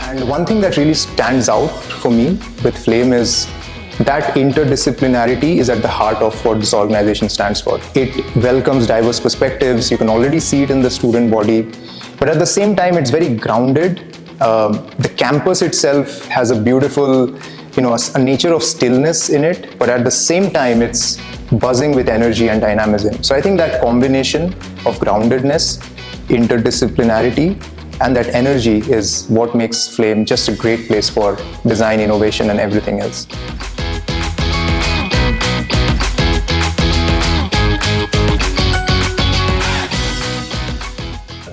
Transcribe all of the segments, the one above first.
And one thing that really stands out for me with Flame is that interdisciplinarity is at the heart of what this organization stands for. It welcomes diverse perspectives. You can already see it in the student body, but at the same time, it's very grounded. The campus itself has a beautiful, a nature of stillness in it, but at the same time, it's buzzing with energy and dynamism. So I think that combination of groundedness, interdisciplinarity, and that energy is what makes Flame just a great place for design, innovation, and everything else.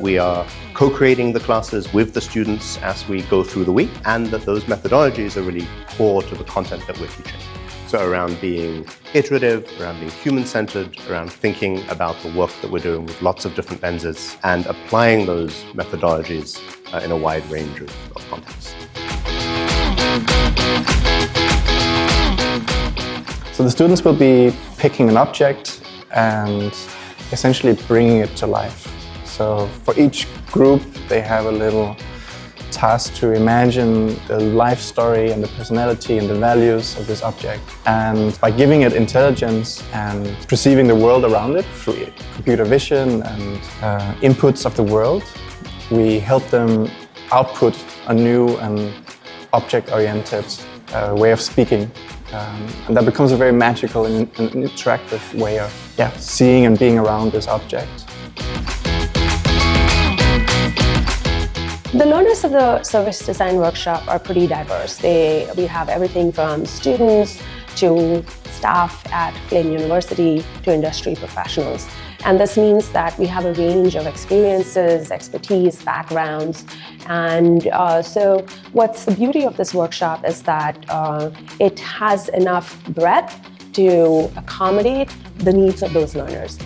We are co-creating the classes with the students as we go through the week, and that those methodologies are really core to the content that we're teaching. So around being iterative, around being human-centered, around thinking about the work that we're doing with lots of different lenses and applying those methodologies in a wide range of contexts. So the students will be picking an object and essentially bringing it to life. So for each group, they have a little task to imagine the life story and the personality and the values of this object. And by giving it intelligence and perceiving the world around it through computer vision and inputs of the world, we help them output a new and object-oriented way of speaking. And that becomes a very magical and interactive way of seeing and being around this object. The learners of the service design workshop are pretty diverse. We have everything from students to staff at Flame University to industry professionals. And this means that we have a range of experiences, expertise, backgrounds. And so what's the beauty of this workshop is that it has enough breadth to accommodate the needs of those learners.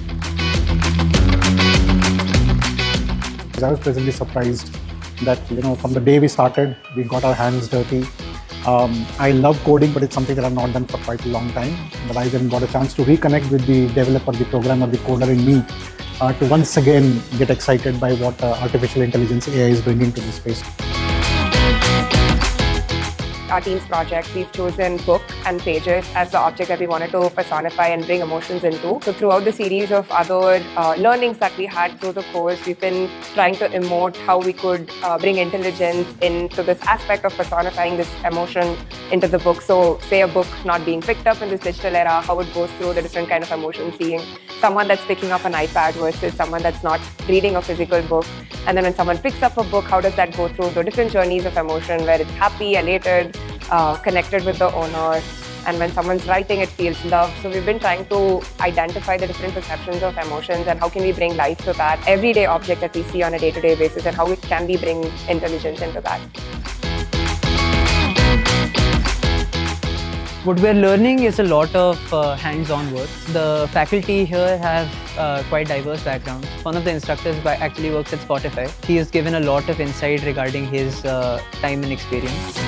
I was pleasantly surprised that from the day we started, we got our hands dirty. I love coding, but it's something that I've not done for quite a long time. But I then got a chance to reconnect with the developer, the programmer, the coder in me to once again get excited by what artificial intelligence AI is bringing to this space. Our team's project, we've chosen book and pages as the object that we wanted to personify and bring emotions into. So throughout the series of other learnings that we had through the course, we've been trying to emote how we could bring intelligence into this aspect of personifying this emotion into the book. So say a book not being picked up in this digital era, how it goes through the different kind of emotions, seeing someone that's picking up an iPad versus someone that's not reading a physical book. And then when someone picks up a book, how does that go through the different journeys of emotion where it's happy, elated, connected with the owner, and when someone's writing, it feels love. So we've been trying to identify the different perceptions of emotions and how can we bring life to that everyday object that we see on a day-to-day basis, and how can we bring intelligence into that. What we're learning is a lot of hands-on work. The faculty here have quite diverse backgrounds. One of the instructors actually works at Spotify. He has given a lot of insight regarding his time and experience.